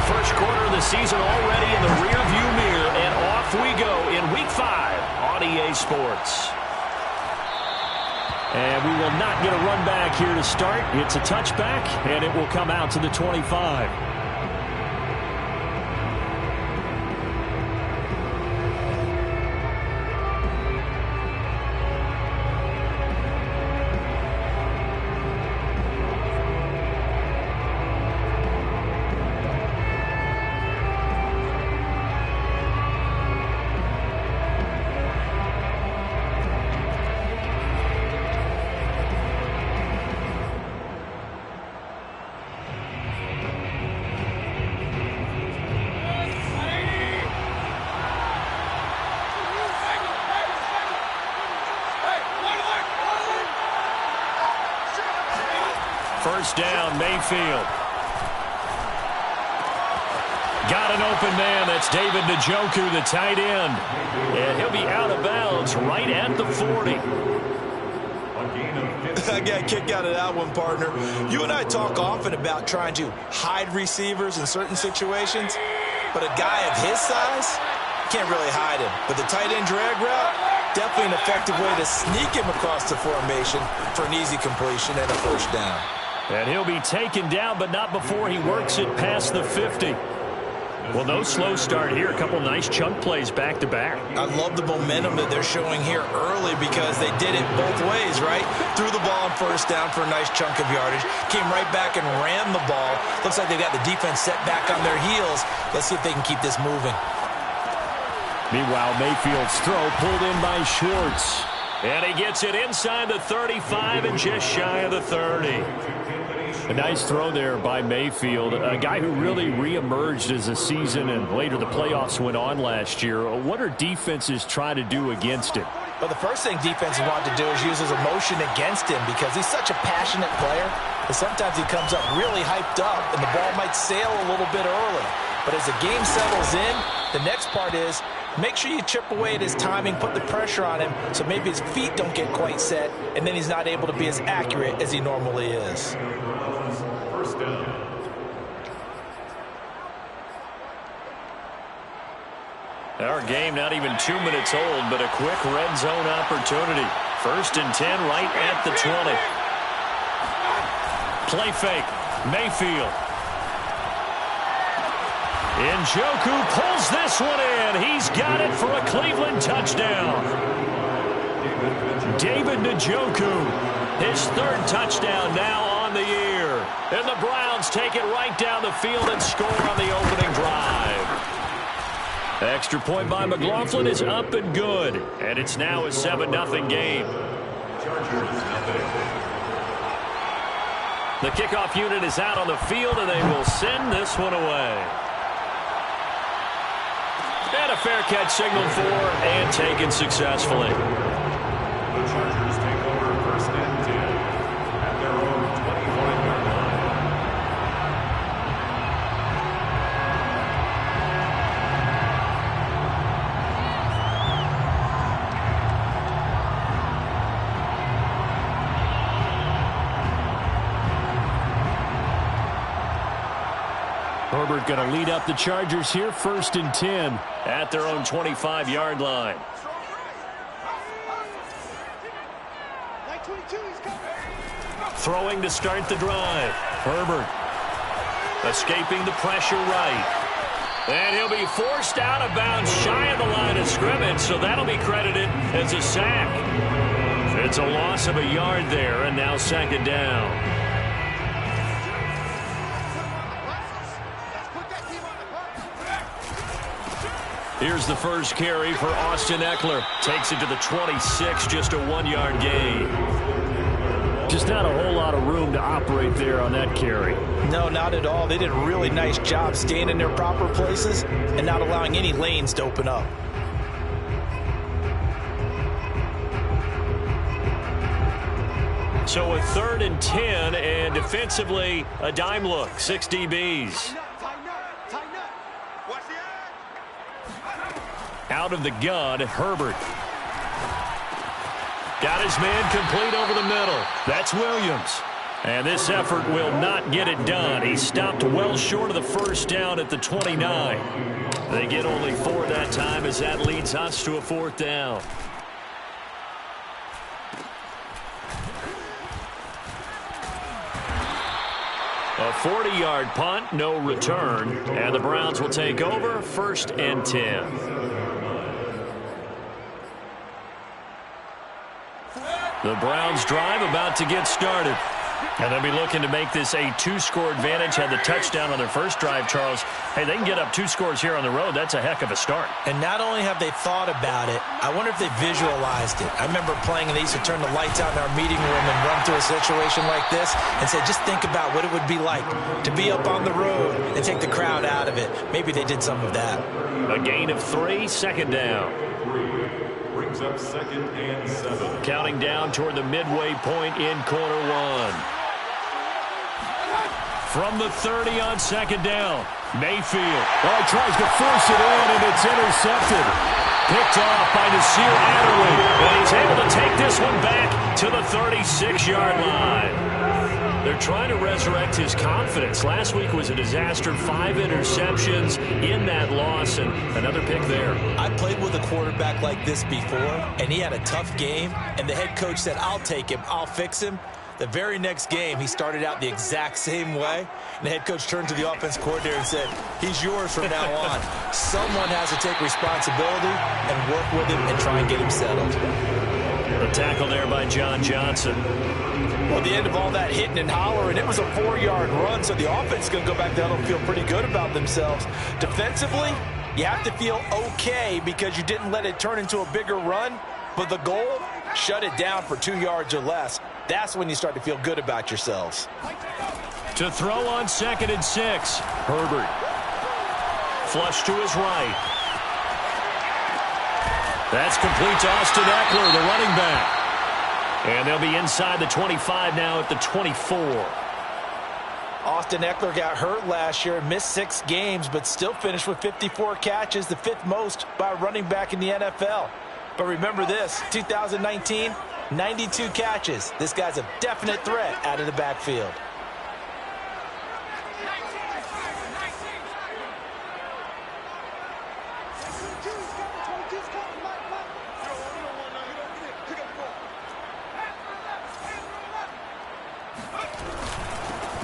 first quarter of the season already in the rearview mirror, and off we go in Week 5 on EA Sports. And we will not get a run back here to start. It's a touchback, and it will come out to the 25. First down, Mayfield. Got an open man. That's David Njoku, the tight end. And he'll be out of bounds right at the 40. I got a kick out of that one, partner. You and I talk often about trying to hide receivers in certain situations, but a guy of his size can't really hide him. But the tight end drag route, definitely an effective way to sneak him across the formation for an easy completion and a first down. And he'll be taken down, but not before he works it past the 50. Well, no slow start here. A couple nice chunk plays back-to-back. I love the momentum that they're showing here early because they did it both ways, right? Threw the ball on first down for a nice chunk of yardage. Came right back and ran the ball. Looks like they've got the defense set back on their heels. Let's see if they can keep this moving. Meanwhile, Mayfield's throw pulled in by Schwartz. And he gets it inside the 35 and just shy of the 30. A nice throw there by Mayfield, a guy who really reemerged as the season and later the playoffs went on last year. What are defenses trying to do against him? Well, the first thing defenses want to do is use his emotion against him because he's such a passionate player that sometimes he comes up really hyped up and the ball might sail a little bit early. But as the game settles in, the next part is make sure you chip away at his timing, put the pressure on him so maybe his feet don't get quite set, and then he's not able to be as accurate as he normally is. First down. Our game not even 2 minutes old, but a quick red zone opportunity. 1st and 10 right at the 20. Play fake. Mayfield. Njoku pulls this one in. He's got it for a Cleveland touchdown. David Njoku, his 3rd touchdown now on the year. And the Browns take it right down the field and score on the opening drive. The extra point by McLaughlin is up and good. And it's now a 7-0 game. The kickoff unit is out on the field, and they will send this one away. And a fair catch signaled for and taken successfully. The Chargers take over 1st and 10 at their own 25-yard line. Herbert going to lead up the Chargers here, 1st and 10 at their own 25-yard line. Throwing to start the drive. Herbert escaping the pressure right. And he'll be forced out of bounds shy of the line of scrimmage, so that'll be credited as a sack. It's a loss of a yard there, and now 2nd down. Here's the first carry for Austin Eckler. Takes it to the 26, just a 1-yard gain. Just not a whole lot of room to operate there on that carry. No, not at all. They did a really nice job staying in their proper places and not allowing any lanes to open up. So a 3rd and 10, and defensively, a dime look, 6 DBs. Out of the gun, Herbert. Got his man complete over the middle. That's Williams. And this effort will not get it done. He stopped well short of the first down at the 29. They get only 4 that time as that leads us to a 4th down. A 40-yard punt, no return, and the Browns will take over 1st and 10. The Browns drive about to get started. And they'll be looking to make this a 2-score advantage. Had the touchdown on their first drive, Charles. Hey, they can get up 2 scores here on the road. That's a heck of a start. And not only have they thought about it, I wonder if they visualized it. I remember playing, and they used to turn the lights out in our meeting room and run through a situation like this and say, just think about what it would be like to be up on the road and take the crowd out of it. Maybe they did some of that. A gain of 3, 2nd down. Brings up 2nd and 7. Counting down toward the midway point in quarter 1. From the 30 on 2nd down, Mayfield. Oh, he tries to force it in, and it's intercepted. Picked off by Nasir Adderley. And he's able to take this one back to the 36-yard line. They're trying to resurrect his confidence. Last week was a disaster. 5 interceptions in that loss, and another pick there. I played with a quarterback like this before, and he had a tough game, and the head coach said, I'll take him, I'll fix him. The very next game, he started out the exact same way. And the head coach turned to the offense coordinator and said, he's yours from now on. Someone has to take responsibility and work with him and try and get him settled. The tackle there by John Johnson. Well, the end of all that hitting and hollering, it was a 4-yard run, so the offense is going to go back down and feel pretty good about themselves. Defensively, you have to feel okay because you didn't let it turn into a bigger run. But the goal, shut it down for 2 yards or less. That's when you start to feel good about yourselves. To throw on 2nd and 6. Herbert. Flush to his right. That's complete to Austin Eckler, the running back. And they'll be inside the 25 now at the 24. Austin Eckler got hurt last year, missed 6 games, but still finished with 54 catches, the 5th most by a running back in the NFL. But remember this, 2019, 92 catches. This guy's a definite threat out of the backfield.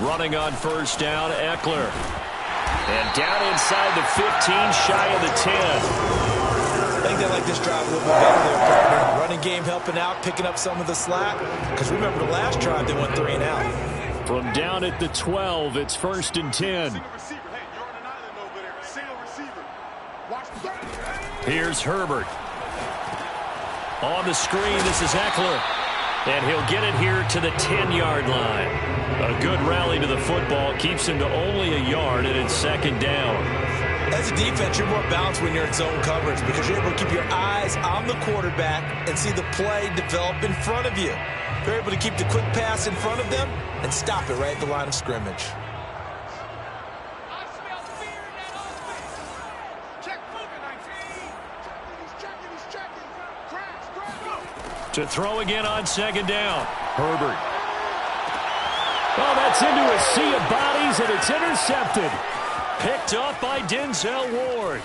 Running on 1st down, Eckler. And down inside the 15, shy of the 10. I think they like this drive a little bit better there, partner. Running game helping out, picking up some of the slack. Because remember the last drive, they went 3 and out. From down at the 12, it's 1st and 10. Here's Herbert. On the screen, this is Eckler. And he'll get it here to the 10-yard line. A good rally to the football keeps him to only a yard, and it's 2nd down. As a defense, you're more balanced when you're in zone coverage because you're able to keep your eyes on the quarterback and see the play develop in front of you. You're able to keep the quick pass in front of them and stop it right at the line of scrimmage. To throw again on 2nd down. Herbert. Oh, that's into a sea of bodies, and it's intercepted. Picked up by Denzel Ward.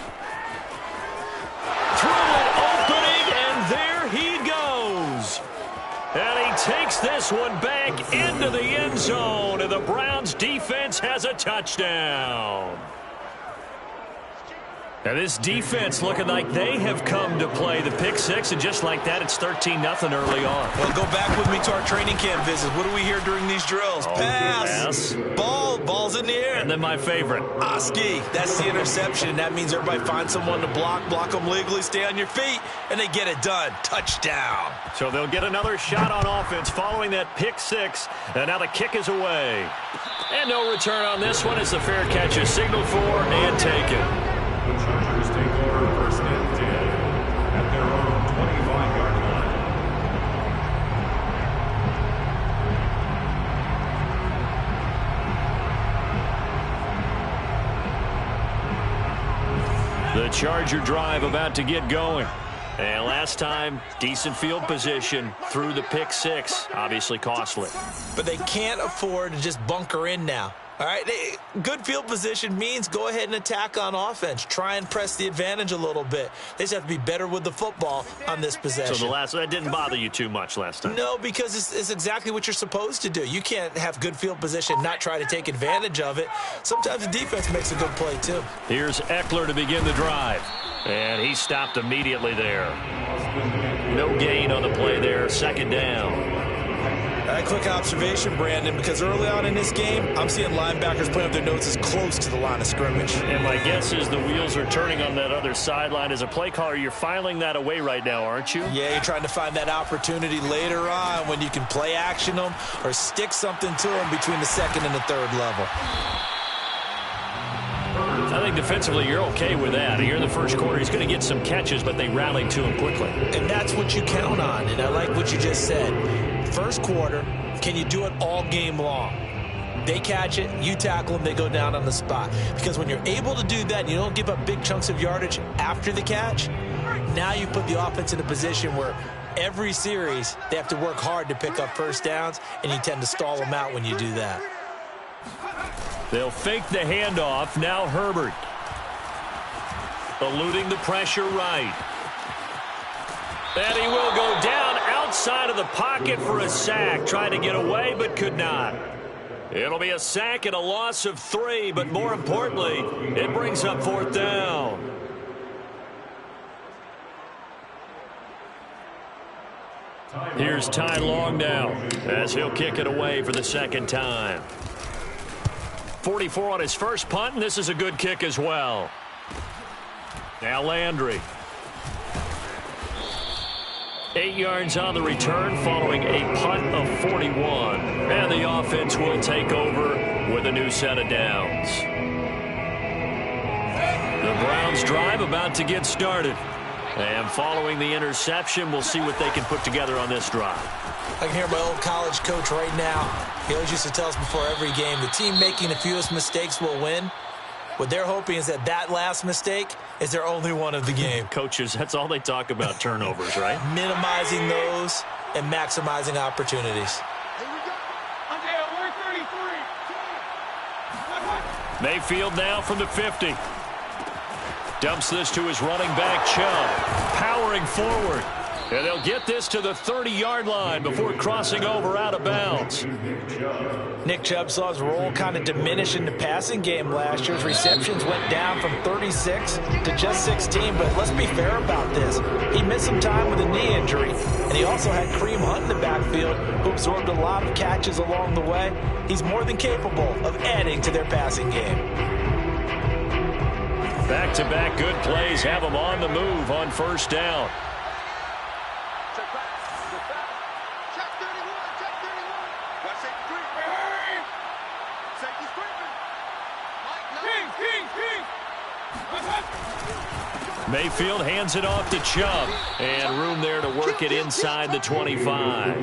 Through an opening, and there he goes. And he takes this one back into the end zone, and the Browns defense has a touchdown. Now this defense looking like they have come to play. The pick 6, and just like that, it's 13-0 early on. Well, go back with me to our training camp visit. What do we hear during these drills? Pass. Ball's in the air. And then my favorite. Oski. That's the interception. That means everybody finds someone to block them legally, stay on your feet, and they get it done. Touchdown. So they'll get another shot on offense following that pick 6. And now the kick is away. And no return on this one as the fair catch is signaled for and taken. The Chargers take over 1st and 10 at their own 25-yard line. The Charger drive about to get going. And last time, decent field position through the pick six. Obviously costly. But they can't afford to just bunker in now. All right, good field position means go ahead and attack on offense. Try and press the advantage a little bit. They just have to be better with the football on this possession. So that didn't bother you too much last time? No, because it's exactly what you're supposed to do. You can't have good field position, not try to take advantage of it. Sometimes the defense makes a good play, too. Here's Eckler to begin the drive. And he stopped immediately there. No gain on the play there, second down. A quick observation, Brandon, because early on in this game, I'm seeing linebackers playing up their noses close to the line of scrimmage. And my guess is the wheels are turning on that other sideline. As a play caller, you're filing that away right now, aren't you? Yeah, you're trying to find that opportunity later on when you can play action them or stick something to them between the second and the third level. I think defensively you're okay with that. Here in the first quarter, he's going to get some catches, but they rallied to him quickly. And that's what you count on, and I like what you just said. First quarter, can you do it all game long? They catch it, you tackle them, they go down on the spot. Because when you're able to do that and you don't give up big chunks of yardage after the catch, now you put the offense in a position where every series they have to work hard to pick up first downs, and you tend to stall them out when you do that. They'll fake the handoff. Now Herbert. Eluding the pressure right. And he will go down outside of the pocket for a sack. Tried to get away, but could not. It'll be a sack and a loss of 3, but more importantly, it brings up fourth down. Here's Ty Long now as he'll kick it away for the second time. 44 on his first punt, and this is a good kick as well. Now Landry. 8 yards on the return following a punt of 41. And the offense will take over with a new set of downs. The Browns drive about to get started. And following the interception, we'll see what they can put together on this drive. I can hear my old college coach right now. He always used to tell us before every game, the team making the fewest mistakes will win. What they're hoping is that last mistake is their only one of the game. Coaches, that's all they talk about, turnovers, right? Minimizing those and maximizing opportunities. Mayfield now from the 50. Dumps this to his running back, Chubb. Powering forward. And they'll get this to the 30-yard line before crossing over out of bounds. Nick Chubb saw his role kind of diminish in the passing game last year. His receptions went down from 36 to just 16. But let's be fair about this. He missed some time with a knee injury. And he also had Kareem Hunt in the backfield, who absorbed a lot of catches along the way. He's more than capable of adding to their passing game. Back-to-back good plays have him on the move on first down. Mayfield hands it off to Chubb, and room there to work it inside the 25.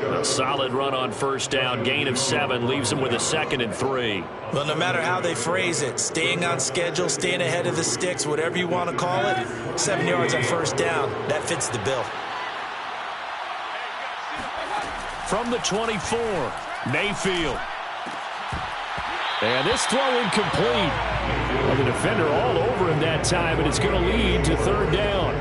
A solid run on first down, gain of 7, leaves him with a 2nd and 3. Well, no matter how they phrase it, staying on schedule, staying ahead of the sticks, whatever you want to call it, 7 yards on first down, that fits the bill. From the 24, Mayfield. And this throw incomplete. Well, the defender all over him that time, and it's going to lead to third down.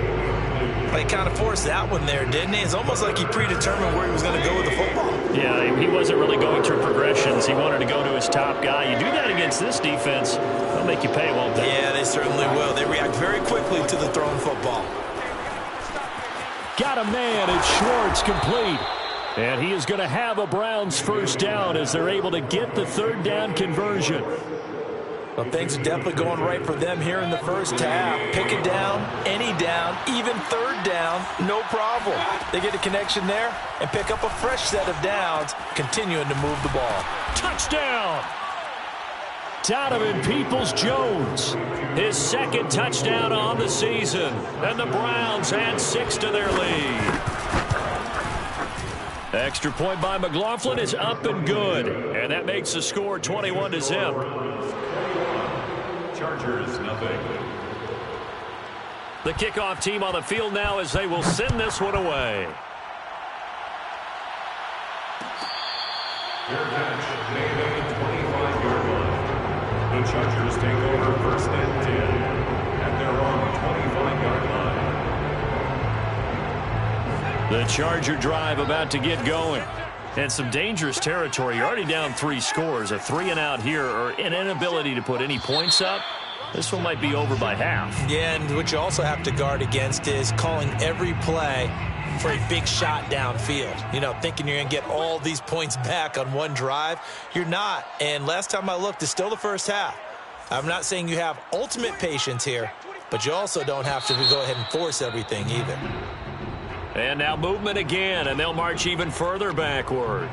He kind of forced that one there, didn't he? It's almost like he predetermined where he was going to go with the football. Yeah, he wasn't really going through progressions. He wanted to go to his top guy. You do that against this defense, they'll make you pay, won't they? Yeah, they certainly will. They react very quickly to the thrown football. Got a man, it's Schwartz, complete. And he is going to have a Browns first down as they're able to get the third down conversion. Well, things are definitely going right for them here in the first half. Pick it down, any down, even third down, no problem. They get a connection there and pick up a fresh set of downs, continuing to move the ball. Touchdown! Donovan Peoples-Jones, his 2nd touchdown on the season. And the Browns add 6 to their lead. Extra point by McLaughlin is up and good. And that makes the score 21-0. Chargers, nothing. The kickoff team on the field now as they will send this one away. Their catch made at the 25-yard line. The Chargers take over first and 10 at their own 25-yard line. The Charger drive about to get going. And some dangerous territory. You're already down 3 scores. A 3-and-out here or an inability to put any points up. This one might be over by half. Yeah, and what you also have to guard against is calling every play for a big shot downfield. You know, thinking you're going to get all these points back on one drive. You're not. And last time I looked, it's still the first half. I'm not saying you have ultimate patience here, but you also don't have to go ahead and force everything either. And now movement again, and they'll march even further backward.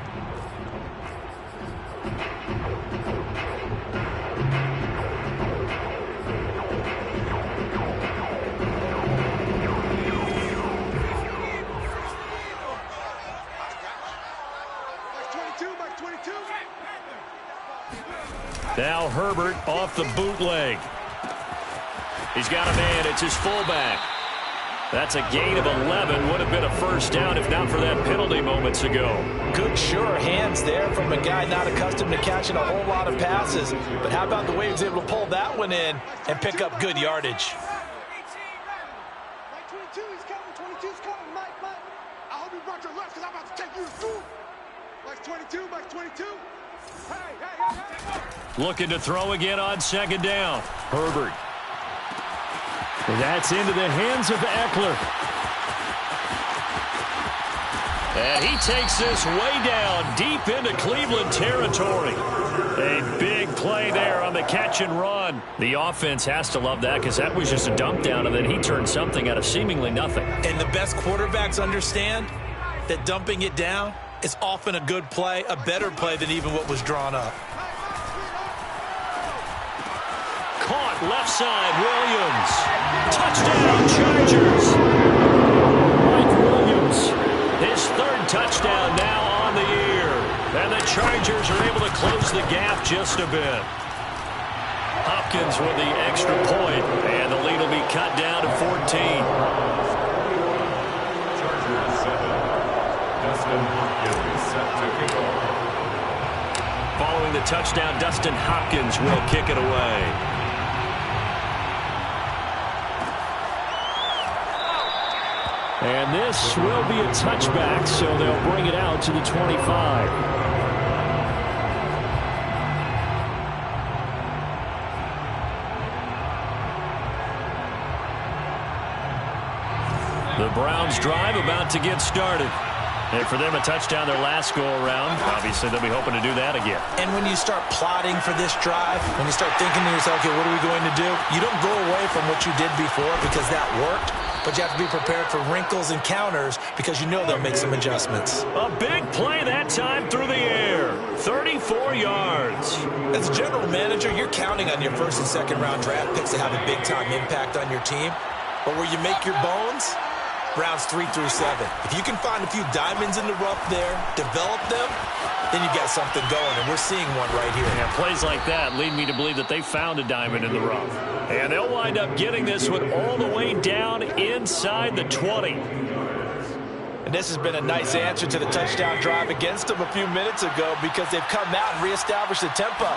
Now Herbert off the bootleg. He's got a man. It's his fullback. That's a gain of 11. Would have been a first down if not for that penalty moments ago. Good, sure hands there from a guy not accustomed to catching a whole lot of passes. But how about the way he was able to pull that one in and pick up good yardage? Looking to throw again on second down. Herbert. That's into the hands of Eckler. And he takes this way down deep into Cleveland territory. A big play there on the catch and run. The offense has to love that because that was just a dump down, and then he turned something out of seemingly nothing. And the best quarterbacks understand that dumping it down is often a good play, a better play than even what was drawn up. Caught left side, Williams. Touchdown, Chargers. Mike Williams, his 3rd touchdown now on the year. And the Chargers are able to close the gap just a bit. Hopkins with the extra point, and the lead will be cut down to 14. Chargers 7. Dustin Hopkins set to kick off. Following the touchdown, Dustin Hopkins will kick it away. And this will be a touchback, so they'll bring it out to the 25. The Browns drive about to get started. And for them, a touchdown their last go-around. Obviously, they'll be hoping to do that again. And when you start plotting for this drive, when you start thinking to yourself, okay, what are we going to do? You don't go away from what you did before because that worked, but you have to be prepared for wrinkles and counters because you know they'll make some adjustments. A big play that time through the air. 34 yards. As a general manager, you're counting on your first and second round draft picks to have a big-time impact on your team. But where you make your bones, Browns 3 through 7. If you can find a few diamonds in the rough there, develop them, then you got something going, and we're seeing one right here. Yeah, plays like that lead me to believe that they found a diamond in the rough. And they'll wind up getting this one all the way down inside the 20. And this has been a nice answer to the touchdown drive against them a few minutes ago because they've come out and reestablished the tempo.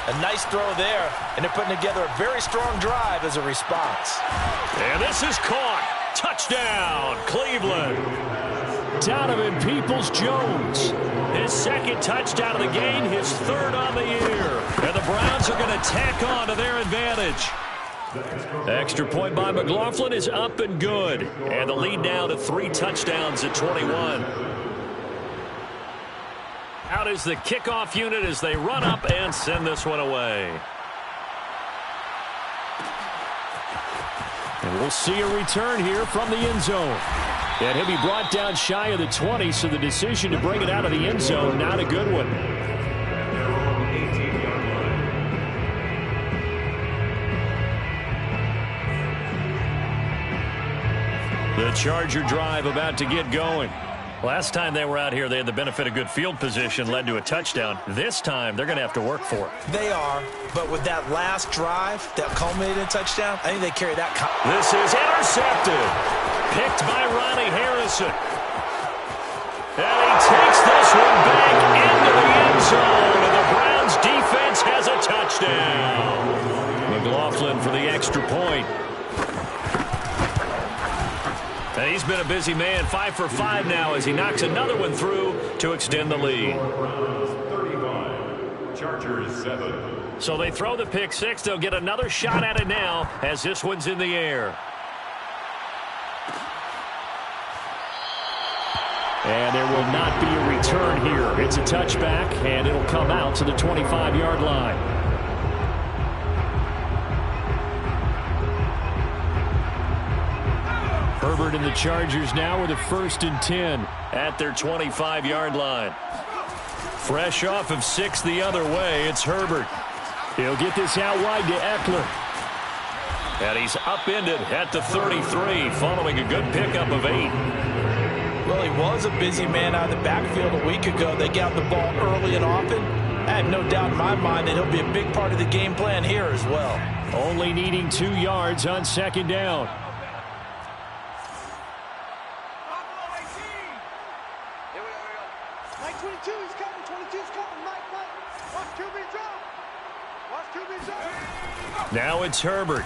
A nice throw there, and they're putting together a very strong drive as a response. And this is caught. Touchdown, Cleveland. Donovan Peoples-Jones. His 2nd touchdown of the game, his 3rd on the year. And the Browns are going to tack on to their advantage. Extra point by McLaughlin is up and good. And the lead now to 3 touchdowns at 21. Out is the kickoff unit as they run up and send this one away. And we'll see a return here from the end zone. And he'll be brought down shy of the 20, so the decision to bring it out of the end zone, not a good one. The Charger drive about to get going. Last time they were out here, they had the benefit of good field position, led to a touchdown. This time, they're going to have to work for it. They are, but with that last drive that culminated in a touchdown, I think they carry that. This is intercepted. Picked by Ronnie Harrison. And he takes this one back into the end zone. And the Browns defense has a touchdown. McLaughlin for the extra point. And he's been a busy man, 5 for 5 now as he knocks another one through to extend the lead. Browns 35, Chargers 7. So they throw the pick six. They'll get another shot at it now as this one's in the air. And there will not be a return here. It's a touchback, and it'll come out to the 25-yard line. Herbert and the Chargers now with a 1st and 10 at their 25-yard line. Fresh off of 6 the other way, it's Herbert. He'll get this out wide to Eckler. And he's upended at the 33 following a good pickup of 8. Well, he was a busy man out of the backfield a week ago. They got the ball early and often. I have no doubt in my mind that he'll be a big part of the game plan here as well. Only needing 2 yards on 2nd down. Now it's Herbert.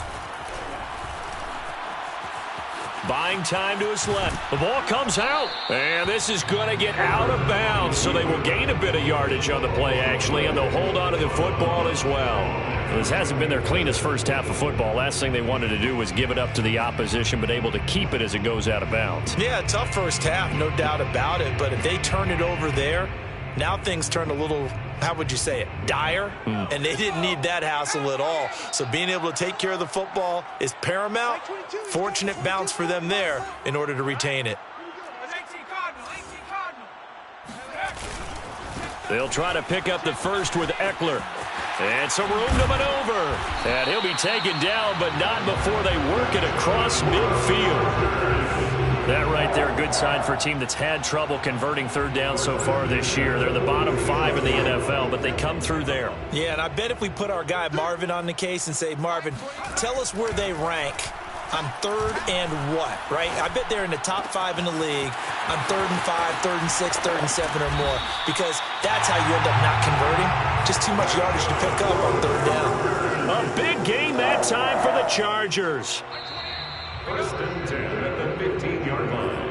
Buying time to his left. The ball comes out. And this is going to get out of bounds, so they will gain a bit of yardage on the play, actually, and they'll hold on to the football as well. This hasn't been their cleanest first half of football. Last thing they wanted to do was give it up to the opposition, but able to keep it as it goes out of bounds. Yeah, tough first half, no doubt about it. But if they turn it over there, now things turn a little, how would you say it, dire? And they didn't need that hassle at all. So being able to take care of the football is paramount. Fortunate bounce for them there in order to retain it. They'll try to pick up the first with Eckler. And some room to maneuver. And he'll be taken down, but not before they work it across midfield. That right there, a good sign for a team that's had trouble converting 3rd down so far this year. They're the bottom 5 in the NFL, but they come through there. Yeah, and I bet if we put our guy Marvin on the case and say, Marvin, tell us where they rank on 3rd and what, right? I bet they're in the top 5 in the league on 3rd and 5, 3rd and 6, 3rd and 7 or more, because that's how you end up not converting. Just too much yardage to pick up on 3rd down. A big gain that time for the Chargers. 1st and 10 at the 15-yard line.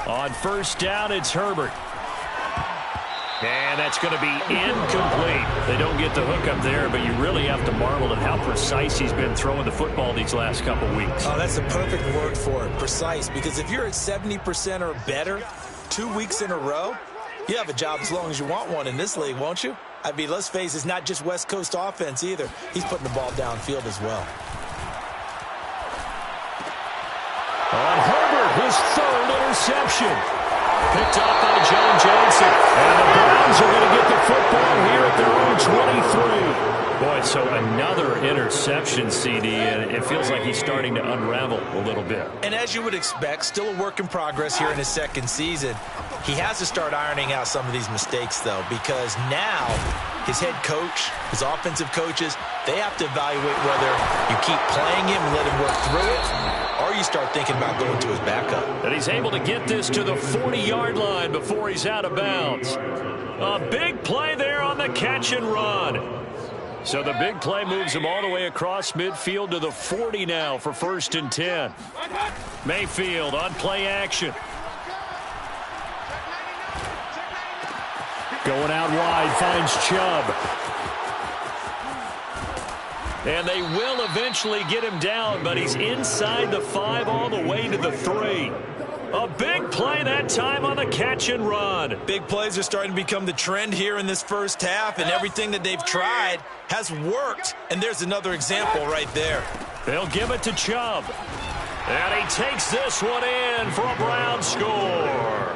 On 1st down, it's Herbert. And that's going to be incomplete. They don't get the hook up there, but you really have to marvel at how precise he's been throwing the football these last couple weeks. Oh, that's the perfect word for it, precise, because if you're at 70% or better 2 weeks in a row, you have a job as long as you want one in this league, won't you? I mean, let's face it, it's not just West Coast offense either. He's putting the ball downfield as well. On Herbert, his 3rd interception. Picked up by John Johnson. And the Browns are going to get the football here at their own 23. Boy, so another interception, CD, and it feels like he's starting to unravel a little bit. And as you would expect, still a work in progress here in his 2nd season. He has to start ironing out some of these mistakes, though, because now his head coach, his offensive coaches, they have to evaluate whether you keep playing him and let him work through it, or you start thinking about going to his backup. And he's able to get this to the 40-yard line before he's out of bounds. A big play there on the catch and run. So the big play moves him all the way across midfield to the 40 now for 1st and 10. Mayfield on play action. Going out wide, finds Chubb. And they will eventually get him down, but he's inside the 5 all the way to the 3. A big play that time on the catch and run. Big plays are starting to become the trend here in this first half, and everything that they've tried has worked. And there's another example right there. They'll give it to Chubb. And he takes this one in for a Brown score.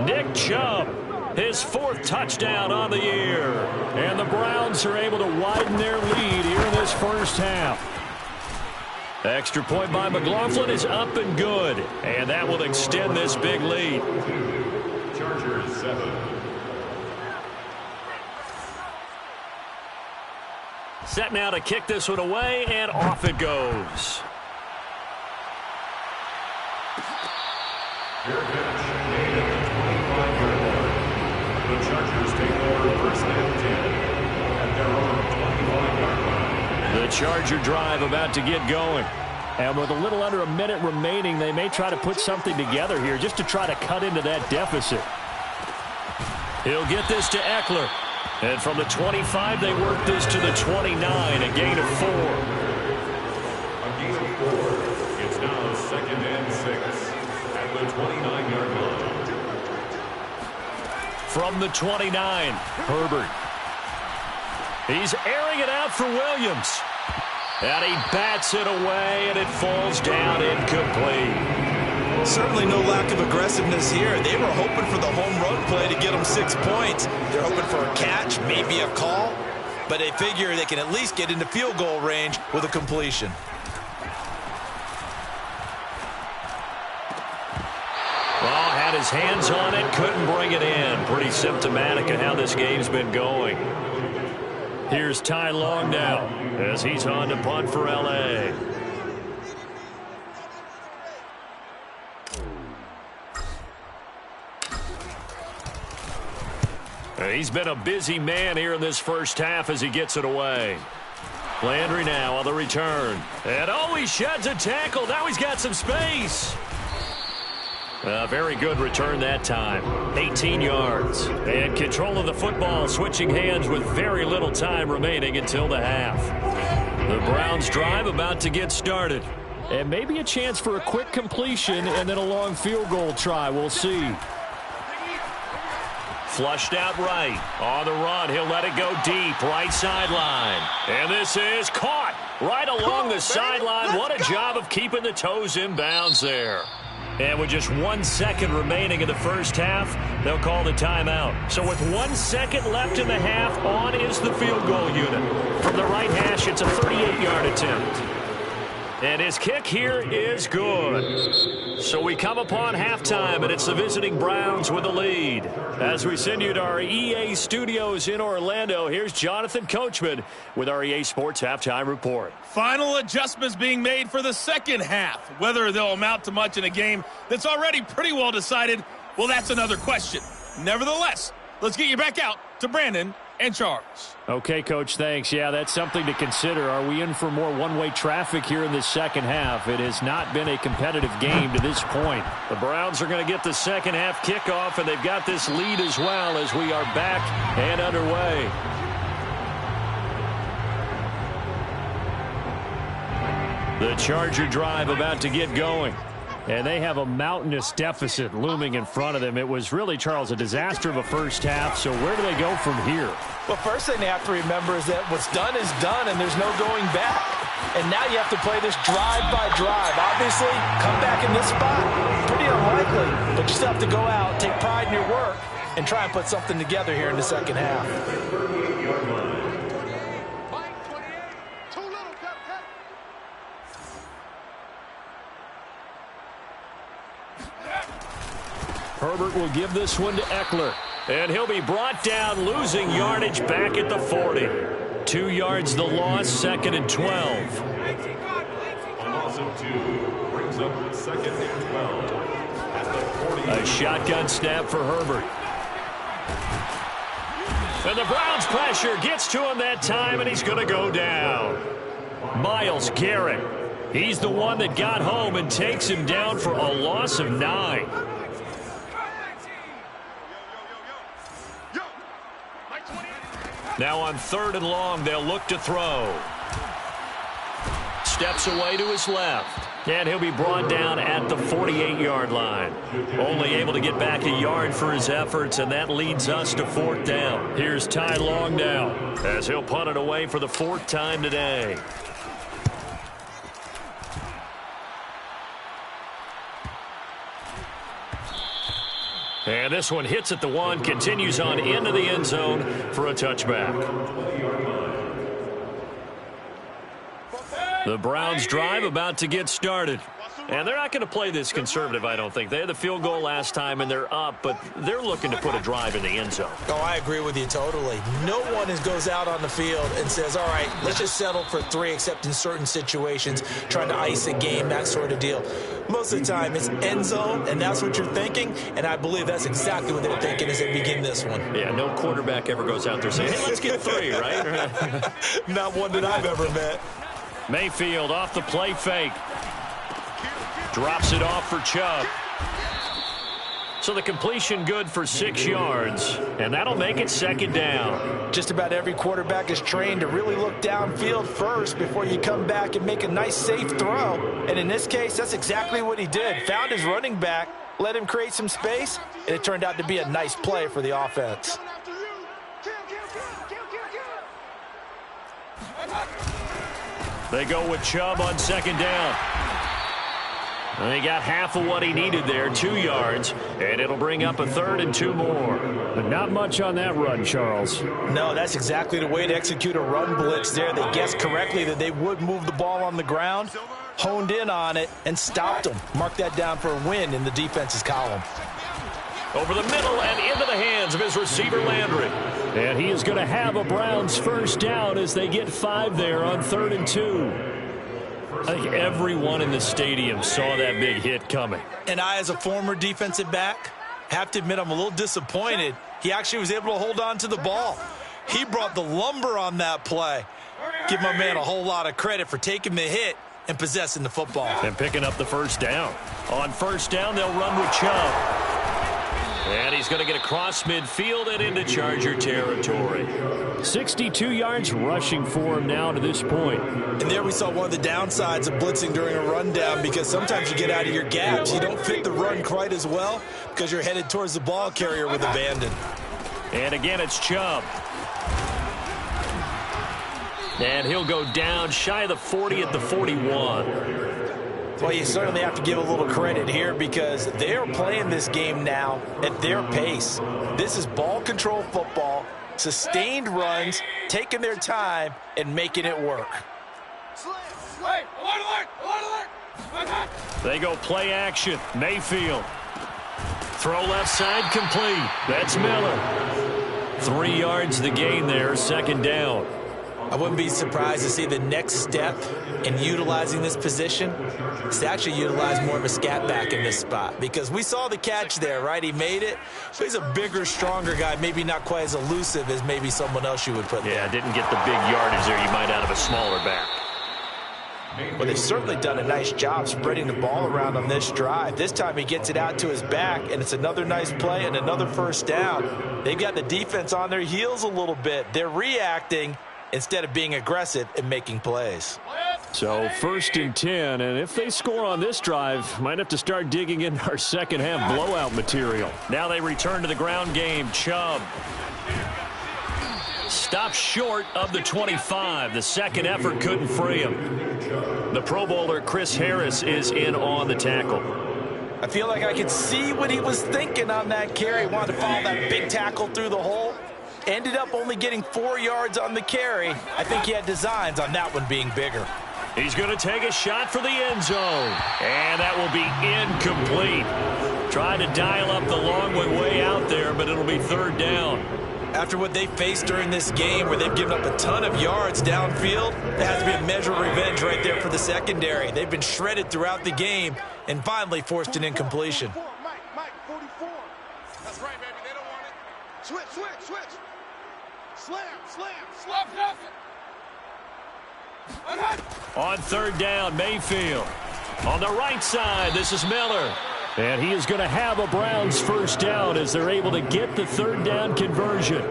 Nick Chubb his 4th touchdown on the year. And the Browns are able to widen their lead here in this first half. Extra point by McLaughlin is up and good. And that will extend this big lead. Chargers 7. Set now to kick this one away, and off it goes. Fair catch made at the 25-yard line. The Chargers take over 1st and 10 at their own 25-yard line. The Charger drive about to get going. And with a little under a minute remaining, they may try to put something together here just to try to cut into that deficit. He'll get this to Eckler. And from the 25, they work this to the 29, a gain of 4. A gain of 4. It's now 2nd and 6 at the 29-yard line. From the 29, Herbert. He's airing it out for Williams. And he bats it away, and it falls down incomplete. Certainly no lack of aggressiveness here. They were hoping for the home run play to get them 6 points. They're hoping for a catch, maybe a call, but they figure they can at least get into field goal range with a completion. Well, had his hands on it, couldn't bring it in. Pretty symptomatic of how this game's been going. Here's Ty Long now as he's on to punt for L.A. He's been a busy man here in this first half as he gets it away. Landry now on the return. And oh, he sheds a tackle. Now he's got some space. A very good return that time. 18 yards. And control of the football, switching hands with very little time remaining until the half. The Browns drive about to get started. And maybe a chance for a quick completion and then a long field goal try. We'll see. Flushed out right. On the run, he'll let it go deep. Right sideline. And this is caught right along the sideline. What a job of keeping the toes in bounds there. And with just 1 second remaining in the first half, they'll call the timeout. So with 1 second left in the half, on is the field goal unit. From the right hash, it's a 38-yard attempt. And his kick here is good. So we come upon halftime, and it's the visiting Browns with the lead. As we send you to our EA studios in Orlando, here's Jonathan Coachman with our EA Sports Halftime Report. Final adjustments being made for the second half. Whether they'll amount to much in a game that's already pretty well decided, well, that's another question. Nevertheless, let's get you back out to Brandon and Charles. Okay, Coach, thanks. Yeah, that's something to consider. Are we in for more one-way traffic here in this second half? It has not been a competitive game to this point. The Browns are going to get the second half kickoff, and they've got this lead as well as we are back and underway. The Charger drive about to get going. And they have a mountainous deficit looming in front of them. It was really, Charles, a disaster of a first half. So where do they go from here? Well, first thing they have to remember is that what's done is done, and there's no going back. And now you have to play this drive by drive. Obviously, come back in this spot, pretty unlikely. But you still have to go out, take pride in your work, and try and put something together here in the second half. Herbert will give this one to Eckler. And he'll be brought down, losing yardage back at the 40. 2 yards the loss, 2nd and 12. A loss of 2 brings up 2nd and 12 at the 40. A shotgun snap for Herbert. And the Browns pressure gets to him that time, and he's going to go down. Myles Garrett. He's the one that got home and takes him down for a loss of 9. Now on 3rd and long, they'll look to throw. Steps away to his left. And he'll be brought down at the 48-yard line. Only able to get back a yard for his efforts, and that leads us to 4th down. Here's Ty Long now, as he'll punt it away for the 4th time today. And this one hits at the 1, continues on into the end zone for a touchback. The Browns drive about to get started. And they're not going to play this conservative, I don't think. They had the field goal last time, and they're up, but they're looking to put a drive in the end zone. Oh, I agree with you totally. No one goes out on the field and says, all right, let's just settle for 3, except in certain situations, trying to ice a game, that sort of deal. Most of the time, it's end zone, and that's what you're thinking, and I believe that's exactly what they're thinking as they begin this one. Yeah, no quarterback ever goes out there saying, hey, let's get 3, right? Not one that I've ever met. Mayfield off the play fake. Drops it off for Chubb. So the completion good for 6 yards, and that'll make it 2nd down. Just about every quarterback is trained to really look downfield first before you come back and make a nice, safe throw. And in this case, that's exactly what he did. Found his running back, let him create some space, and it turned out to be a nice play for the offense. They go with Chubb on 2nd down. And he got half of what he needed there, 2 yards, and it'll bring up a 3rd and 2 more. But not much on that run, Charles. No, that's exactly the way to execute a run blitz there. They guessed correctly that they would move the ball on the ground, honed in on it, and stopped them. Mark that down for a win in the defense's column. Over the middle and into the hands of his receiver, Landry. And he is going to have a Browns 1st down as they get 5 there on 3rd and 2. I think everyone in the stadium saw that big hit coming. And I, as a former defensive back, have to admit I'm a little disappointed. He actually was able to hold on to the ball. He brought the lumber on that play. Give my man a whole lot of credit for taking the hit and possessing the football. And picking up the 1st down. On 1st down, they'll run with Chubb. And he's going to get across midfield and into Charger territory. 62 yards rushing for him now to this point. And there we saw one of the downsides of blitzing during a rundown, because sometimes you get out of your gaps. You don't fit the run quite as well because you're headed towards the ball carrier with abandon. And again, it's Chubb. And he'll go down shy of the 40 at the 41. Well, you certainly have to give a little credit here because they're playing this game now at their pace. This is ball control football, sustained runs, taking their time, and making it work. They go play action. Mayfield. Throw left side complete. That's Miller. 3 yards the gain there, 2nd down. I wouldn't be surprised to see the next step in utilizing this position is to actually utilize more of a scat back in this spot, because we saw the catch there, right? He made it, but he's a bigger, stronger guy, maybe not quite as elusive as maybe someone else you would put there. Yeah, didn't get the big yardage there you might out of a smaller back. Well, they've certainly done a nice job spreading the ball around on this drive. This time he gets it out to his back, and it's another nice play and another 1st down. They've got the defense on their heels a little bit. They're reacting instead of being aggressive and making plays. So 1st and 10, and if they score on this drive, might have to start digging in our 2nd half blowout material. Now they return to the ground game. Chubb stops short of the 25. The 2nd effort couldn't free him. The Pro Bowler Chris Harris is in on the tackle. I feel like I could see what he was thinking on that carry. Wanted to follow that big tackle through the hole. Ended up only getting 4 yards on the carry. I think he had designs on that one being bigger. He's going to take a shot for the end zone. And that will be incomplete. Trying to dial up the long way out there, but it'll be 3rd down. After what they faced during this game, where they've given up a ton of yards downfield, there has to be a measure of revenge right there for the secondary. They've been shredded throughout the game and finally forced an incompletion. Mike, 44. That's right, baby. They don't want it. Switch. Slam. On 3rd down, Mayfield. On the right side, this is Miller. And he is going to have a Browns 1st down as they're able to get the 3rd down conversion.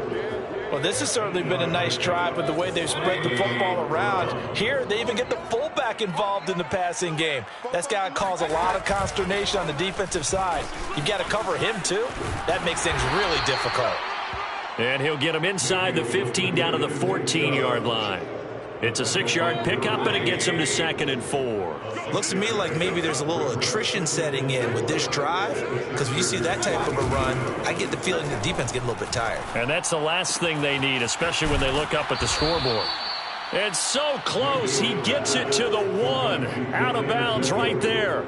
Well, this has certainly been a nice drive with the way they've spread the football around. Here, they even get the fullback involved in the passing game. That's got to cause a lot of consternation on the defensive side. You've got to cover him, too. That makes things really difficult. And he'll get him inside the 15 down to the 14-yard line. It's a 6-yard pickup, and it gets him to 2nd and 4. Looks to me like maybe there's a little attrition setting in with this drive, because when you see that type of a run, I get the feeling the defense getting a little bit tired. And that's the last thing they need, especially when they look up at the scoreboard. It's so close. He gets it to the 1. Out of bounds right there.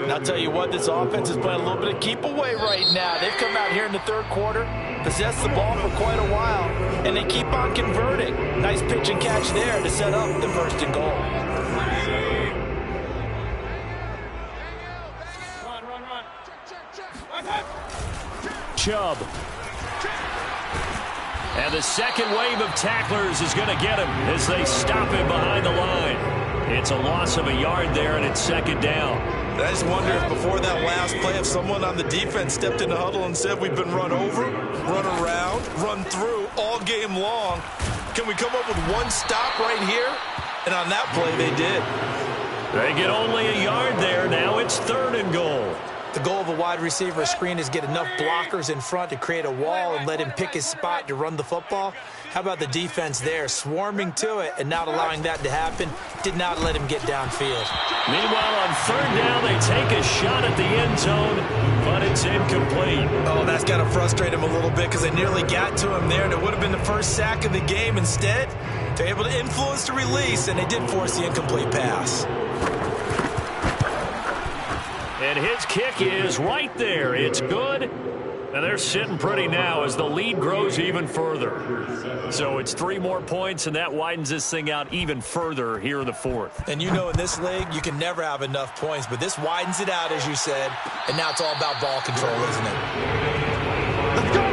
And I'll tell you what, this offense is playing a little bit of keep away right now. They've come out here in the third quarter, possessed the ball for quite a while, and they keep on converting. Nice pitch and catch there to set up the 1st and goal. Chubb. And the second wave of tacklers is going to get him as they stop him behind the line. It's a loss of a yard there, and it's 2nd down. I just wonder if before that last play, if someone on the defense stepped in the huddle and said, we've been run over, run around, run through all game long. Can we come up with one stop right here? And on that play, they did. They get only a yard there. Now it's 3rd and goal. The goal of a wide receiver screen is get enough blockers in front to create a wall and let him pick his spot to run the football. How about the defense there, swarming to it and not allowing that to happen? Did not let him get downfield. Meanwhile, on 3rd down, they take a shot at the end zone, but it's incomplete. Oh, that's got to frustrate him a little bit because they nearly got to him there, and it would have been the first sack of the game. Instead, they're able to influence the release, and they did force the incomplete pass. And his kick is right there. It's good. And they're sitting pretty now as the lead grows even further. So it's 3 more points, and that widens this thing out even further here in the 4th. And you know in this league, you can never have enough points, but this widens it out, as you said, and now it's all about ball control, isn't it? Let's go!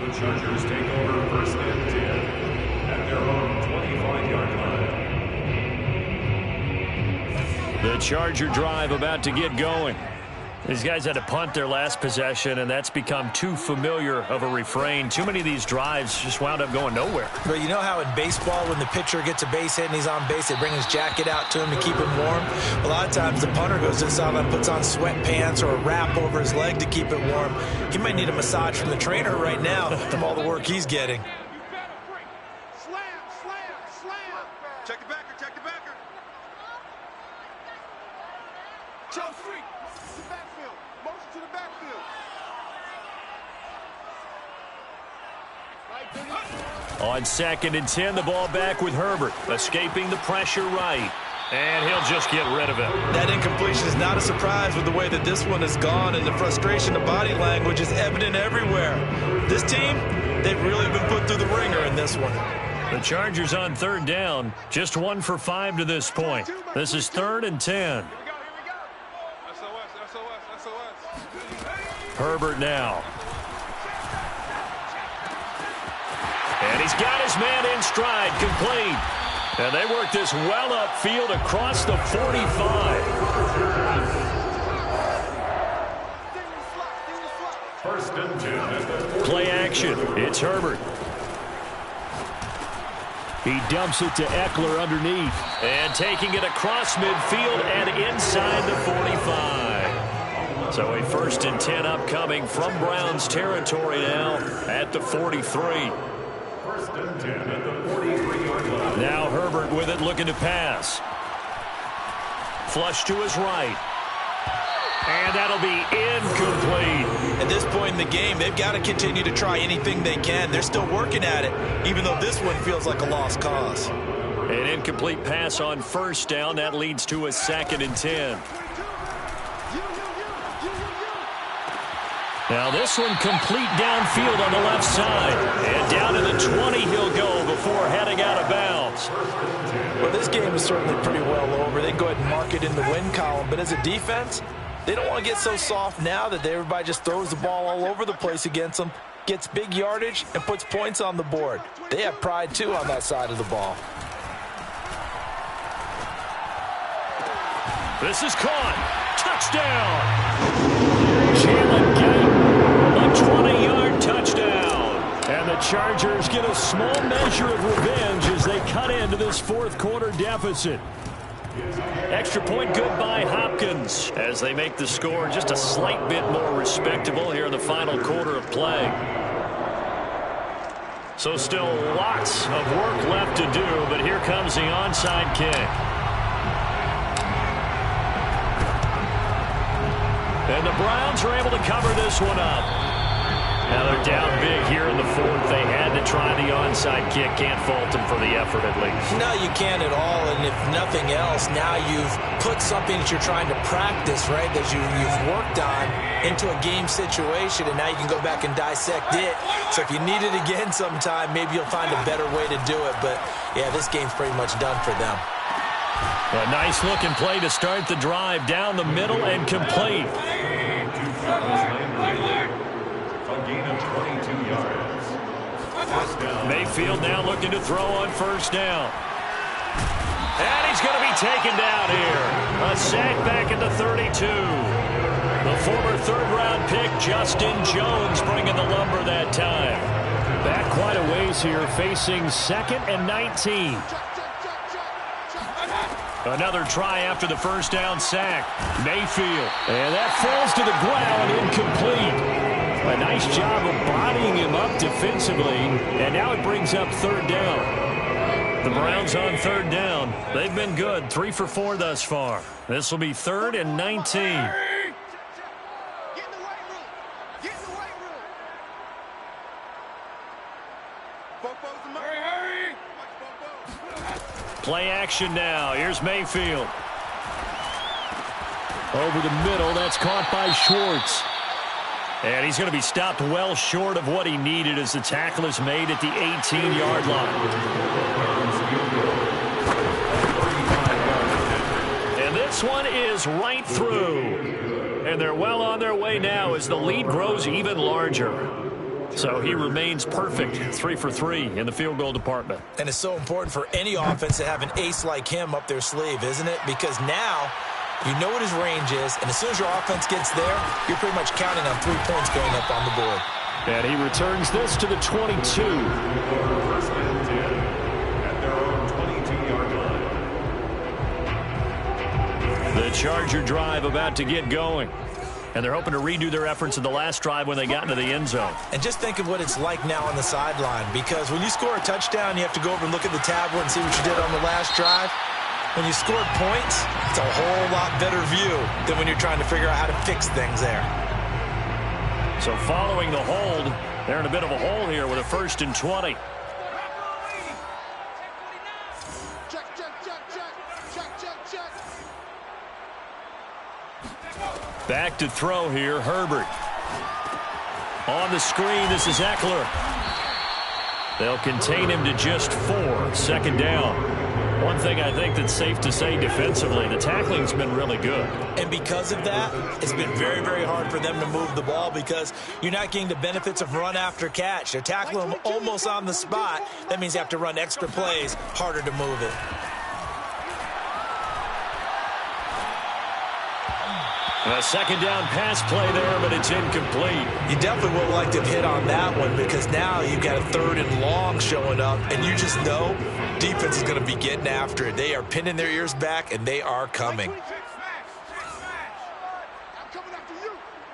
The Chargers take over first and 10 at their own 25-yard line. The Charger drive about to get going. These guys had to punt their last possession, and that's become too familiar of a refrain. Too many of these drives just wound up going nowhere. But you know how in baseball, when the pitcher gets a base hit and he's on base, they bring his jacket out to him to keep him warm? A lot of times the punter goes inside and puts on sweatpants or a wrap over his leg to keep it warm. He might need a massage from the trainer right now from all the work he's getting. Slam, slam, slam. Check the backer, check the backer. Jump street. To the backfield. Motion to the backfield. On 2nd and 10, the ball back with Herbert, escaping the pressure right. And he'll just get rid of it. That incompletion is not a surprise with the way that this one has gone, and the frustration of body language is evident everywhere. This team, they've really been put through the ringer in this one. The Chargers on 3rd down, just 1 for 5 to this point. This is 3rd and 10. Herbert now. And he's got his man in stride, complete. And they work this well upfield across the 45. First and 10 at the 40. Play action. It's Herbert. He dumps it to Eckler underneath. And taking it across midfield and inside the 45. So a 1st and 10 upcoming from Browns territory now at the 43. First and 10 at the 43-yard line. Now Herbert with it, looking to pass. Flush to his right. And that'll be incomplete. At this point in the game, they've got to continue to try anything they can. They're still working at it, even though this one feels like a lost cause. An incomplete pass on 1st down. That leads to a 2nd and 10. Now this one complete downfield on the left side. And down to the 20 he'll go before heading out of bounds. Well, this game is certainly pretty well over. They can go ahead and mark it in the win column. But as a defense, they don't want to get so soft now that everybody just throws the ball all over the place against them, gets big yardage, and puts points on the board. They have pride, too, on that side of the ball. This is caught. Touchdown. Jalen Guyton, a 20-yard touchdown. And the Chargers get a small measure of revenge as they cut into this 4th quarter deficit. Extra point good by Hopkins as they make the score just a slight bit more respectable here in the final quarter of play. So still lots of work left to do, but here comes the onside kick. And the Browns are able to cover this one up. Now they're down big here in the 4th. They had to try the onside kick. Can't fault them for the effort at least. No, you can't at all. And if nothing else, now you've put something that you're trying to practice, right, that you've worked on into a game situation, and now you can go back and dissect it. So if you need it again sometime, maybe you'll find a better way to do it. But, yeah, this game's pretty much done for them. A nice-looking play to start the drive down the middle and complete. A gain of 22 yards. Mayfield now looking to throw on 1st down. And he's going to be taken down here. A sack back at the 32. The former 3rd-round pick, Justin Jones, bringing the lumber that time. Back quite a ways here, facing 2nd and 19. Another try after the 1st down sack. Mayfield. And that falls to the ground, incomplete. A nice job of bodying him up defensively. And now it brings up 3rd down. The Browns on 3rd down. They've been good. 3 for 4 thus far. This will be 3rd and 19. Play action now. Here's Mayfield. Over the middle. That's caught by Schwartz. And he's going to be stopped well short of what he needed as the tackle is made at the 18-yard line. And this one is right through. And they're well on their way now as the lead grows even larger. So he remains perfect, 3 for 3 in the field goal department. And it's so important for any offense to have an ace like him up their sleeve, isn't it? Because now you know what his range is, and as soon as your offense gets there, you're pretty much counting on 3 points going up on the board. And he returns this to the 22. First and 10 at their own 22-yard line. The Charger drive about to get going. And they're hoping to redo their efforts in the last drive when they got into the end zone. And just think of what it's like now on the sideline, because when you score a touchdown, you have to go over and look at the tablet and see what you did on the last drive. When you scored points, it's a whole lot better view than when you're trying to figure out how to fix things there. So following the hold, they're in a bit of a hole here with a 1st and 20. Back to throw here, Herbert. On the screen, this is Eckler. They'll contain him to just 4, second down. One thing I think that's safe to say defensively, the tackling's been really good. And because of that, it's been very, very hard for them to move the ball because you're not getting the benefits of run after catch. They're tackling them almost on the spot. That means you have to run extra plays, harder to move it. A second down pass play there, but it's incomplete. You definitely would like to hit on that one because now you've got a 3rd and long showing up, and you just know defense is going to be getting after it. They are pinning their ears back, and they are coming. I'm coming after you.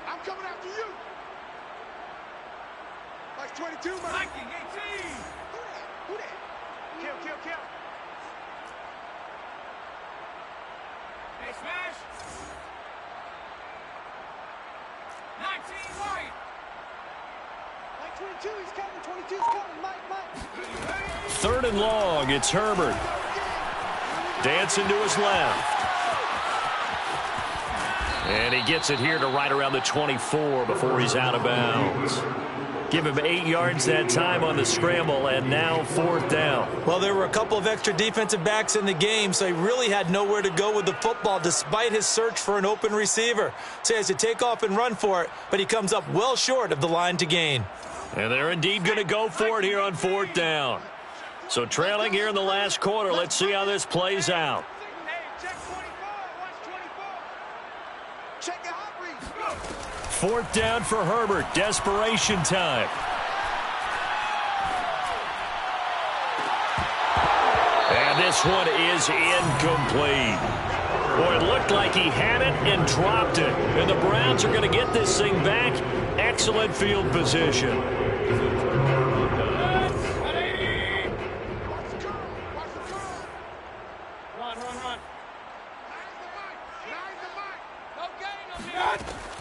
I'm coming after you. Like 22, man. Viking 18. Who that? Kill. Hey, smash. 19 white. Like 22, he's coming. 22's coming. Mike. 3rd and long, it's Herbert. Dancing to his left. And he gets it here to right around the 24 before he's out of bounds. Give him 8 yards that time on the scramble, and now 4th down. Well, there were a couple of extra defensive backs in the game, so he really had nowhere to go with the football despite his search for an open receiver. So he has to take off and run for it, but he comes up well short of the line to gain. And they're indeed going to go for it here on 4th down. So trailing here in the last quarter, let's see how this plays out. Hey, check 24. Watch 24. Check the hot read. 4th down for Herbert. Desperation time. And this one is incomplete. Boy, it looked like he had it and dropped it. And the Browns are going to get this thing back. Excellent field position.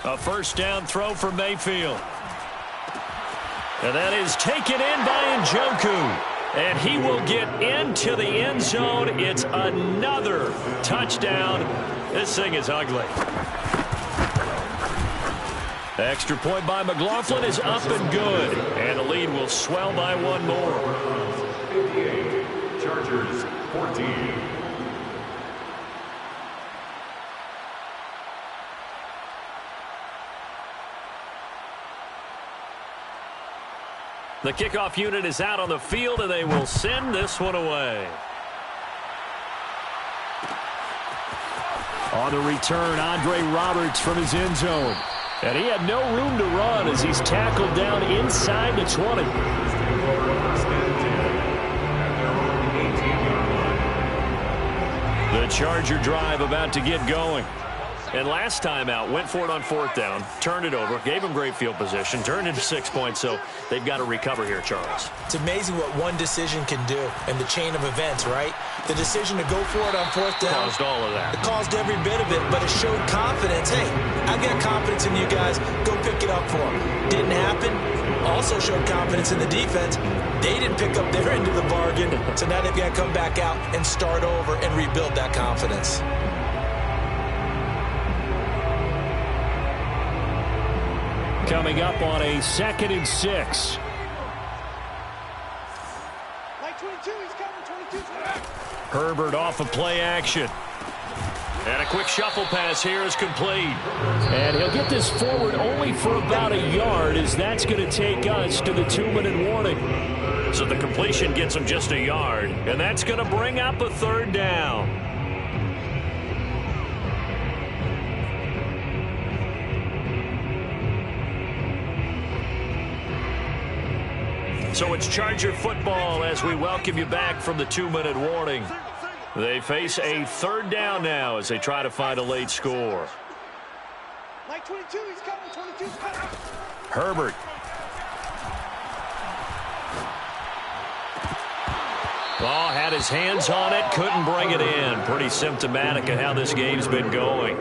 A 1st down throw for Mayfield. And that is taken in by Njoku. And he will get into the end zone. It's another touchdown. This thing is ugly. Extra point by McLaughlin is up and good. And the lead will swell by 1 more. 58, Chargers 14. The kickoff unit is out on the field, and they will send this one away. On the return, Andre Roberts from his end zone. And he had no room to run as he's tackled down inside the 20. The Charger drive about to get going. And last time out, went for it on 4th down, turned it over, gave him great field position, turned into 6 points, so they've got to recover here, Charles. It's amazing what one decision can do in the chain of events, right? The decision to go for it on 4th down. Caused all of that. It caused every bit of it, but it showed confidence. Hey, I've got confidence in you guys. Go pick it up for them. Didn't happen. Also showed confidence in the defense. They didn't pick up their end of the bargain, so now they've got to come back out and start over and rebuild that confidence. Coming up on a 2nd and 6. Like 22, he's coming. 22's coming. Herbert off of play action. And a quick shuffle pass here is complete. And he'll get this forward only for about a yard, as that's going to take us to the 2-minute warning. So the completion gets him just a yard, and that's going to bring up a third down. So it's Charger football as we welcome you back from the 2-minute warning. They face a third down now as they try to find a late score. Like 22, he's coming. 22's coming. Herbert. Oh, had his hands on it, couldn't bring it in. Pretty symptomatic of how this game's been going.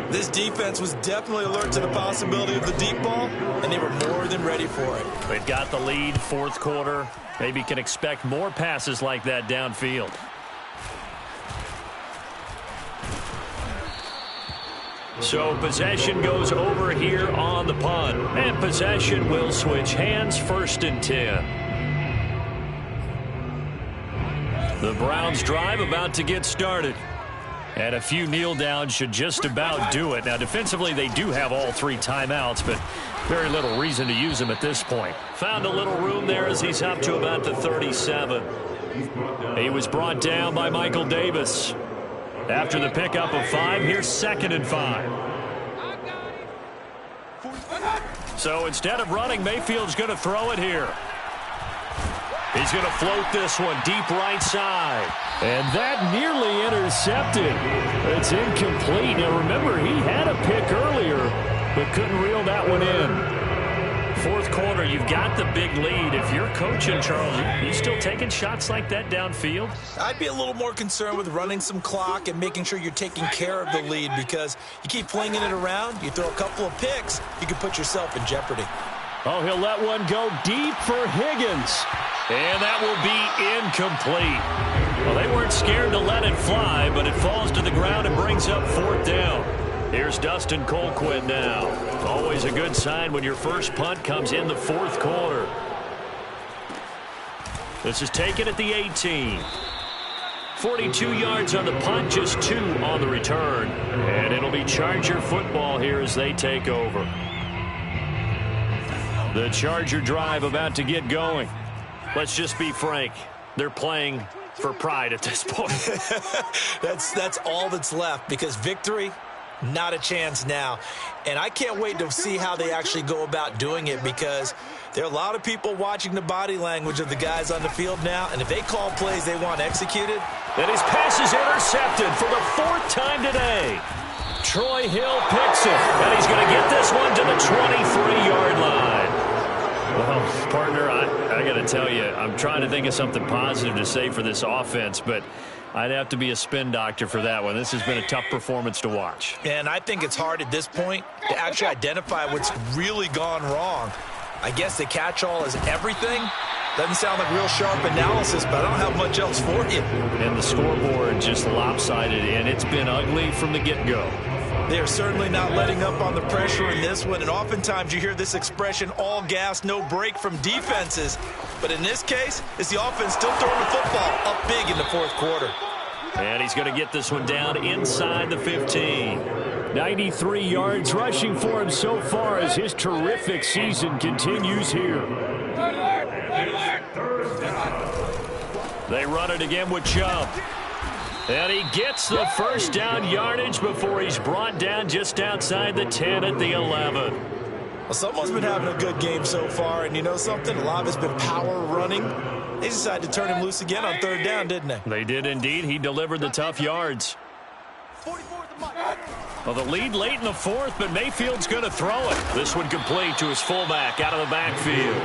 This defense was definitely alert to the possibility of the deep ball, and they were more than ready for it. They've got the lead, fourth quarter. Maybe can expect more passes like that downfield. So possession goes over here on the punt. And possession will switch hands, 1st and 10. The Browns drive about to get started. And a few kneel downs should just about do it. Now, defensively, they do have all 3 timeouts, but very little reason to use them at this point. Found a little room there as he's up to about the 37. He was brought down by Michael Davis. After the pickup of 5, here's 2nd and 5. So instead of running, Mayfield's going to throw it here. He's going to float this one deep right side. And that nearly intercepted. It's incomplete. Now remember, he had a pick earlier, but couldn't reel that one in. Fourth quarter, you've got the big lead. If you're coaching, Charles, you still taking shots like that downfield? I'd be a little more concerned with running some clock and making sure you're taking care of the lead, because you keep flinging it around, you throw a couple of picks, you can put yourself in jeopardy. Oh, he'll let one go deep for Higgins. And that will be incomplete. Well, they weren't scared to let it fly, but it falls to the ground and brings up 4th down. Here's Dustin Colquitt now. Always a good sign when your first punt comes in the 4th quarter. This is taken at the 18. 42 yards on the punt, just 2 on the return. And it'll be Charger football here as they take over. The Charger drive about to get going. Let's just be frank. They're playing for pride at this point. That's all that's left, because victory, not a chance now. And I can't wait to see how they actually go about doing it, because there are a lot of people watching the body language of the guys on the field now, and if they call plays they want executed. And his pass is intercepted for the 4th time today. Troy Hill picks it, and he's going to get this one to the 23-yard line. Well, partner, I got to tell you, I'm trying to think of something positive to say for this offense, but I'd have to be a spin doctor for that one. This has been a tough performance to watch. And I think it's hard at this point to actually identify what's really gone wrong. I guess the catch-all is everything. Doesn't sound like real sharp analysis, but I don't have much else for you. And the scoreboard just lopsided, and it's been ugly from the get-go. They are certainly not letting up on the pressure in this one, and oftentimes you hear this expression, all gas, no break from defenses. But in this case, it's the offense still throwing the football up big in the 4th quarter. And he's going to get this one down inside the 15. 93 yards rushing for him so far as his terrific season continues here. They run it again with Chubb. And he gets the first down yardage before he's brought down just outside the 10 at the 11. Well, someone's been having a good game so far, and you know something? A lot of it's been power running. They decided to turn him loose again on 3rd down, didn't they? They did indeed. He delivered the tough yards. Well, the lead late in the 4th, but Mayfield's going to throw it. This one complete to his fullback out of the backfield.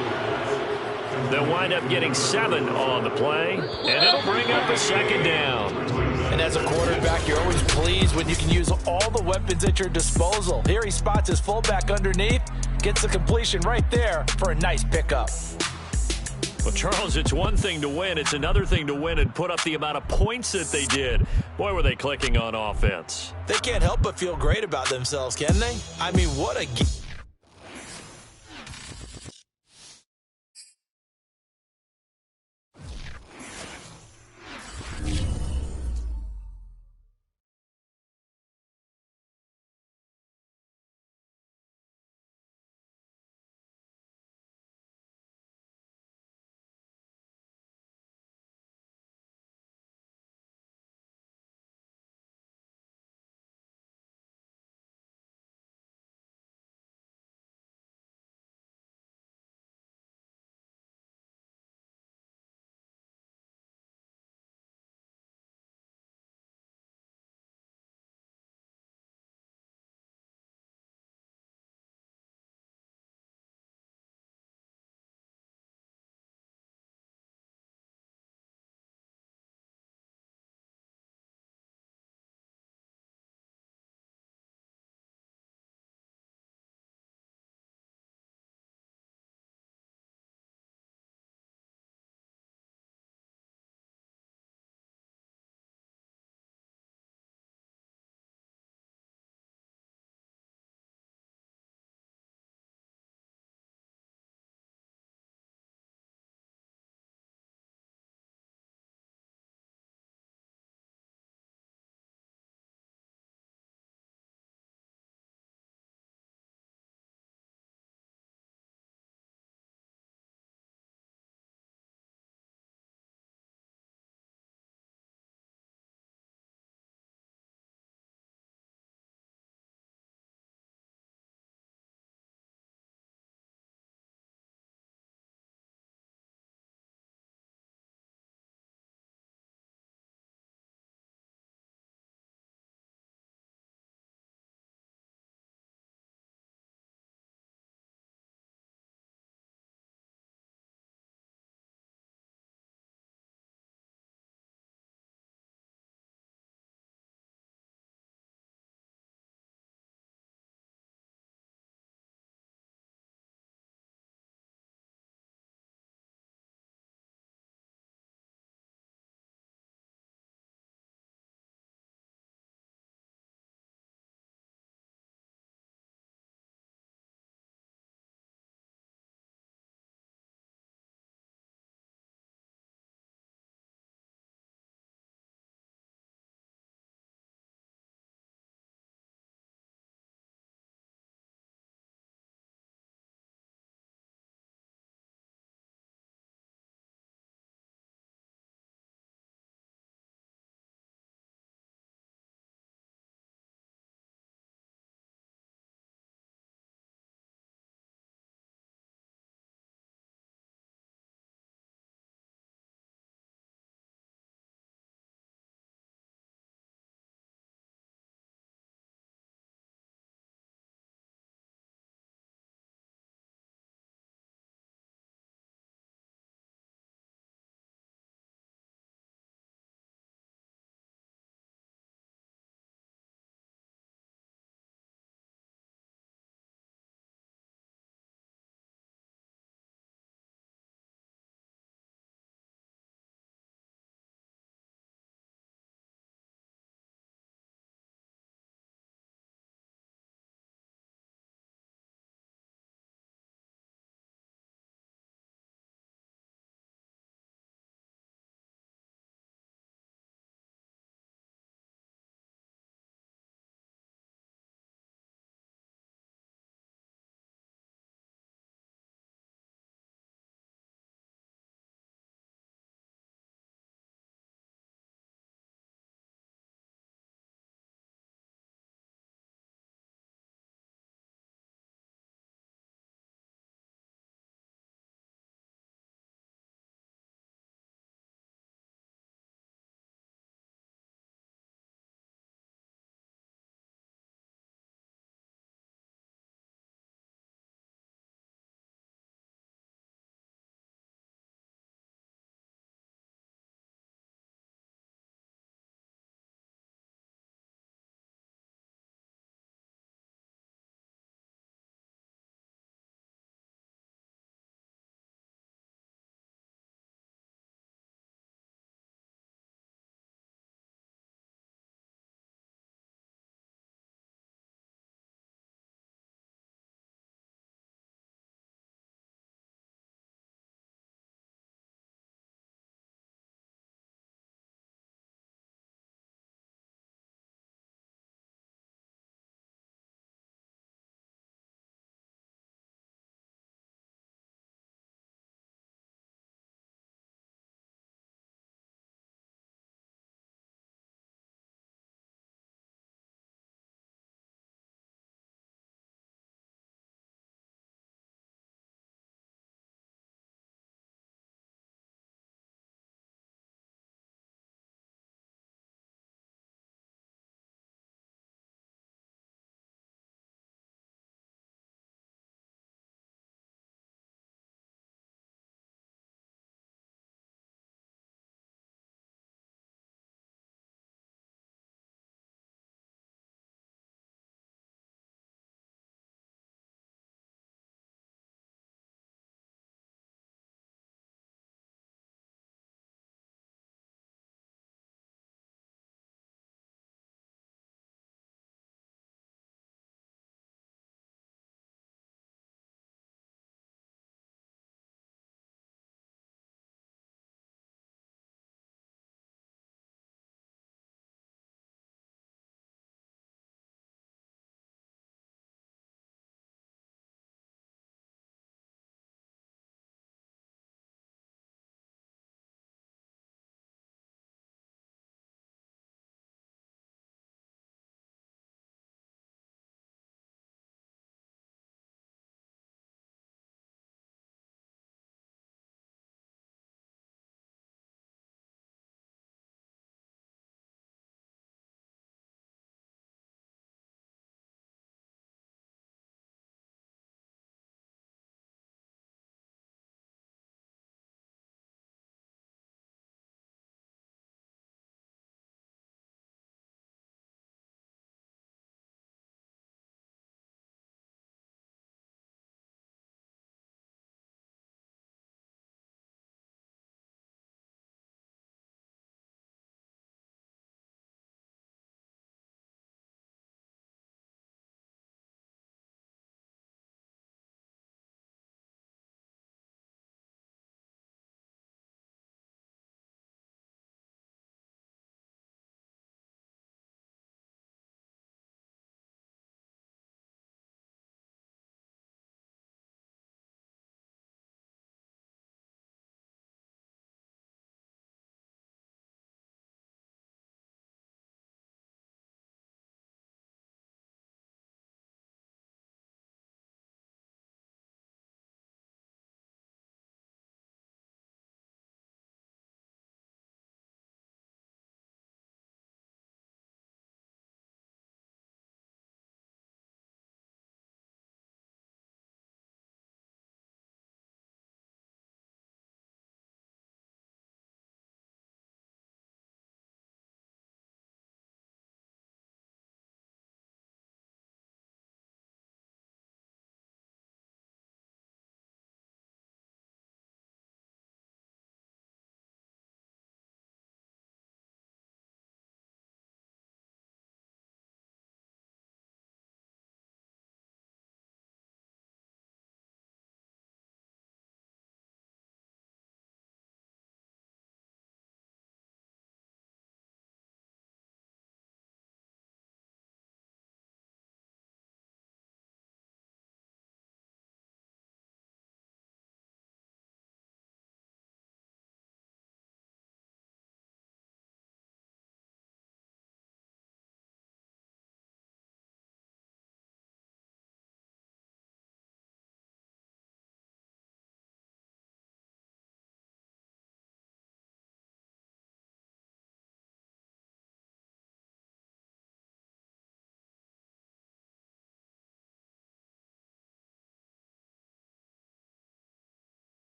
They'll wind up getting 7 on the play, and it'll bring up a 2nd down. And as a quarterback, you're always pleased when you can use all the weapons at your disposal. Here he spots his fullback underneath, gets the completion right there for a nice pickup. Well, Charles, it's one thing to win. It's another thing to win and put up the amount of points that they did. Boy, were they clicking on offense. They can't help but feel great about themselves, can they? I mean, what a